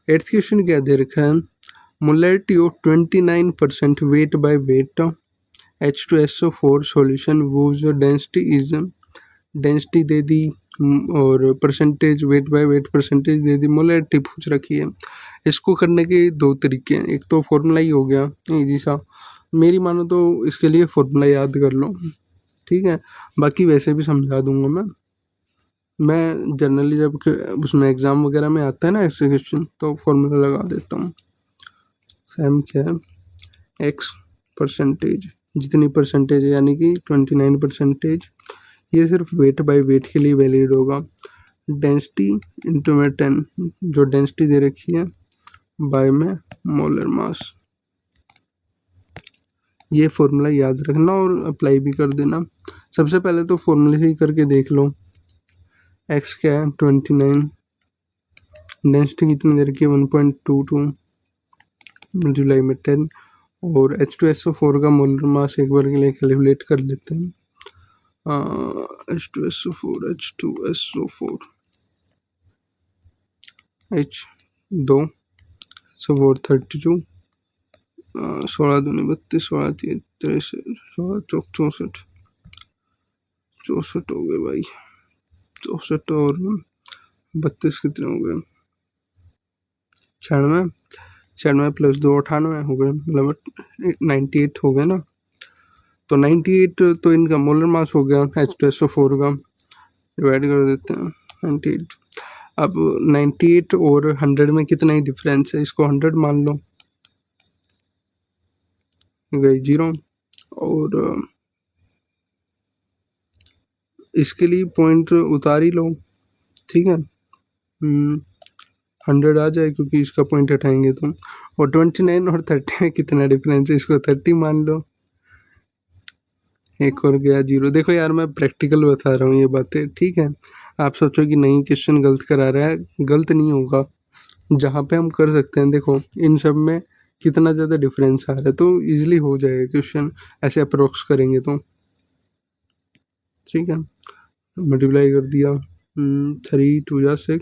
Eighth question क्या दे रखा है, molarity of 29% weight by weight H2SO4 solution whose density is, density दे दी और percentage weight by weight percentage दे दी, मोलैरिटी पूछ रखी है। इसको करने के दो तरीके हैं, एक तो फॉर्मूला ही हो गया इजी सा, मेरी मानो तो इसके लिए फॉर्मूला याद कर लो, ठीक है, बाकी वैसे भी समझा दूंगा मैं जनरली जब उसमें एग्ज़ाम वगैरह में आता है ना ऐसे क्वेश्चन तो फॉर्मूला लगा देता हूँ। सेम क्या है, एक्स परसेंटेज, जितनी परसेंटेज है यानी कि 29%, ये सिर्फ वेट बाय वेट के लिए वैलिड होगा। डेंसिटी इंटू में 10, जो डेंसिटी दे रखी है, बाय में मोलर मास, ये फॉर्मूला याद रखना और अप्लाई भी कर देना। सबसे पहले तो फॉर्मूले से ही करके देख लो। एक्स क्या है 29, डेंसिटी कितनी दे रखी है 1.22 मल्टीप्लाई में 10, और H2SO4 का मोलर मास एक बार के लिए कैलकुलेट कर लेते हैं। H2SO4 H2 SO4 32, 16 दूनी 32, 16 33, 16 64, 64 हो गए भाई, 64 और 32 कितने हो गए, 96, 96 प्लस 2 98 हो गए, मतलब 98 हो गए ना। तो 98 तो इनका मोलर मास हो गया H2SO4 का, डिवाइड कर देते हैं 98। अब 98 और 100 में कितना ही डिफरेंस है, इसको 100 मान लो, गई 0, और इसके लिए पॉइंट उतार ही लो, ठीक है, 100 आ जाए क्योंकि इसका पॉइंट हटाएंगे तो, और 29 और 30 में कितना डिफरेंस है, इसको 30 मान लो, एक और गया 0। देखो यार मैं प्रैक्टिकल बता रहा हूँ ये बातें, ठीक है, आप सोचो कि नहीं क्वेश्चन गलत करा रहा है, गलत नहीं होगा, जहाँ पे हम कर सकते हैं, देखो इन सब में कितना ज़्यादा डिफरेंस आ रहा है तो इजीली हो जाएगा क्वेश्चन, ऐसे अप्रोक्स करेंगे तो, ठीक है। मल्टीप्लाई कर दिया, 3 2 जा 6,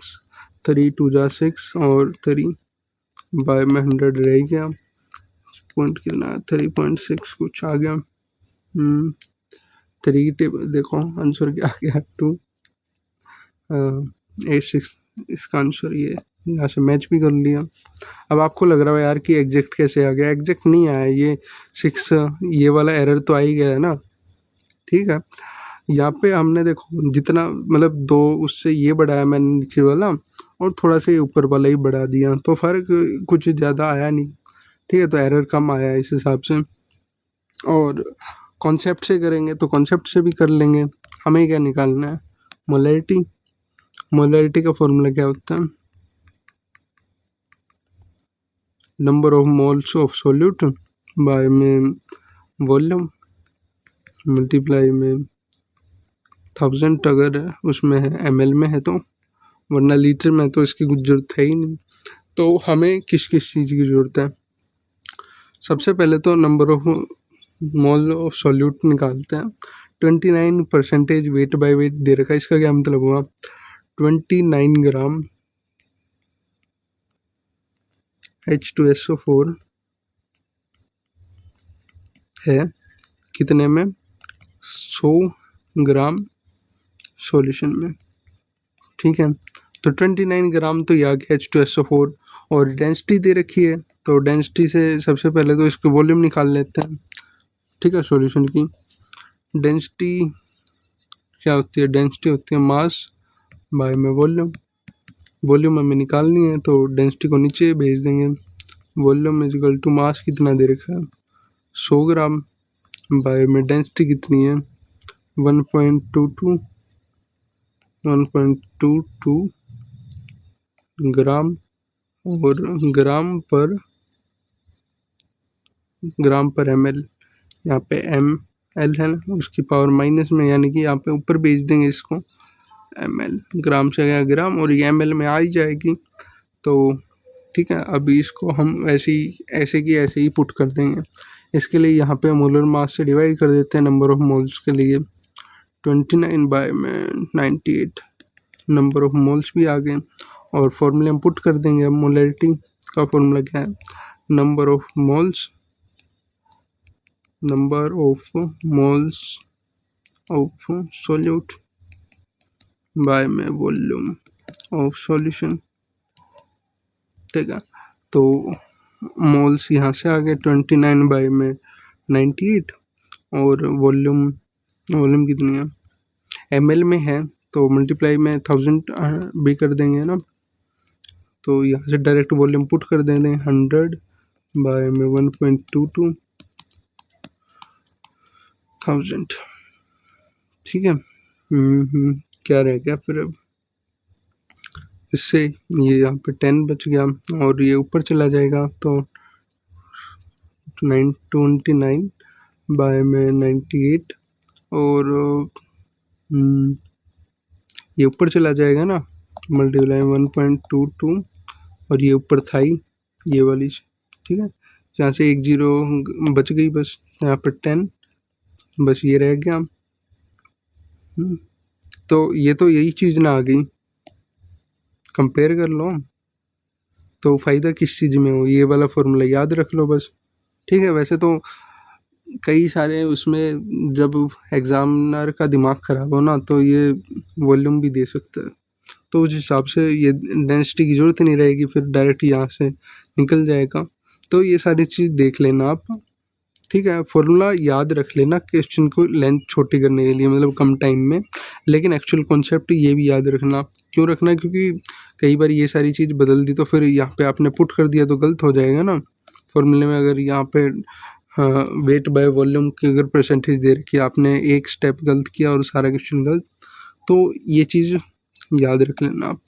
3 2 जा 6 और 3 बाय में 100 रह गया, पॉइंट कितना है 3.6 कुछ आ गया, 3 टेबल देखो आंसर क्या आ गया 2 8 6, इसका आंसर ये, यहाँ से मैच भी कर लिया। अब आपको लग रहा है यार कि एग्जैक्ट कैसे आ गया, एग्जैक्ट नहीं आया, ये 6 ये वाला एरर तो आ ही गया है ना, ठीक है। यहाँ पे हमने देखो जितना मतलब 2 उससे ये बढ़ाया मैंने नीचे वाला और थोड़ा सा ऊपर वाला ही बढ़ा दिया, तो फ़र्क कुछ ज़्यादा आया नहीं, ठीक है, तो एरर कम आया इस हिसाब से। और कॉन्सेप्ट से करेंगे तो कॉन्सेप्ट से भी कर लेंगे, हमें क्या निकालना है, मोलैरिटी, मोलैरिटी का फॉर्मूला क्या होता है, number of moles of solute bye में वॉल्यूम मल्टीप्लाई में 1000 अगर उसमें है ml में है तो, वरना लीटर में तो इसकी कुछ ज़रूरत है ही नहीं। तो हमें किस किस चीज़ की ज़रूरत है, सबसे पहले तो number of mole of solute निकालते हैं। 29% वेट बाय वेट दे रखा है, इसका क्या मतलब हुआ, 29 ग्राम H2SO4 है कितने में, 100 ग्राम सॉल्यूशन में, ठीक है। तो 29 ग्राम तो ये आ गया H2SO4, और डेंसिटी दे रखी है तो डेंसिटी से सबसे पहले तो इसको वॉल्यूम निकाल लेते हैं, ठीक है। सॉल्यूशन की डेंसिटी क्या होती है, डेंसिटी होती है मास बाय में वॉल्यूम, वॉल्यूम हमें निकालनी है तो डेंसिटी को नीचे भेज देंगे, volume is equal to mass कितना दे रखा है 100 ग्राम, बाय में डेंसिटी कितनी है 1.22 ग्राम, और ग्राम पर ml, यहाँ पे ml है ना, उसकी पावर माइनस में, यानी कि यहाँ पे ऊपर भेज देंगे इसको, ml ग्राम से गया ग्राम और ये ml में आ ही जाएगी, तो ठीक है। अभी इसको हम ऐसे ही पुट कर देंगे, इसके लिए यहाँ पे मोलर मास से डिवाइड कर देते हैं नंबर ऑफ मोल्स के लिए, 29 बाय में 98 नंबर ऑफ मोल्स भी आ गए, और फॉर्मूले हम पुट कर देंगे। अब मोलैरिटी का फॉर्मूला क्या है, number of moles of solute by में वॉल्यूम ऑफ सॉल्यूशन। ठीक है, तो मोल्स यहाँ से आ गए 29 बाय में 98 और वॉल्यूम कितनी है, ml में है तो मल्टीप्लाई में 1000 भी कर देंगे ना, तो यहाँ से डायरेक्ट वॉल्यूम पुट कर देंगे 100 बाय में 1.22 1000। ठीक है, क्या रह गया फिर अब इससे, ये यहाँ पे 10 बच गया और ये ऊपर चला जाएगा तो 929 बाय में 98 और ये ऊपर चला जाएगा ना, मल्टीप्लाई 1.22 और ये ऊपर था ही ये वाली। ठीक है, यहाँ से एक जीरो बच गई बस, यहाँ पर 10 बस ये रह गया। तो ये तो यही चीज़ ना आ गई, कंपेयर कर लो तो फ़ायदा किस चीज़ में हो, ये वाला फॉर्मूला याद रख लो बस। ठीक है, वैसे तो कई सारे उसमें जब एग्ज़ामिनर का दिमाग ख़राब हो ना तो ये वॉल्यूम भी दे सकता है, तो उस हिसाब से ये डेंसिटी की ज़रूरत नहीं रहेगी, फिर डायरेक्ट यहाँ से निकल जाएगा। तो ये सारी चीज़ देख लेना आप। ठीक है, फॉर्मूला याद रख लेना क्वेश्चन को लेंथ छोटी करने के लिए, मतलब कम टाइम में, लेकिन एक्चुअल कॉन्सेप्ट ये भी याद रखना। क्यों रखना, क्योंकि कई बार ये सारी चीज़ बदल दी तो फिर यहाँ पे आपने पुट कर दिया तो गलत हो जाएगा ना फॉर्मूले में। अगर यहाँ पे वेट बाय वॉल्यूम की अगर परसेंटेज दे रखी है, आपने एक स्टेप गलत किया और सारा क्वेश्चन गलत, तो ये चीज़ याद रख लेना आप।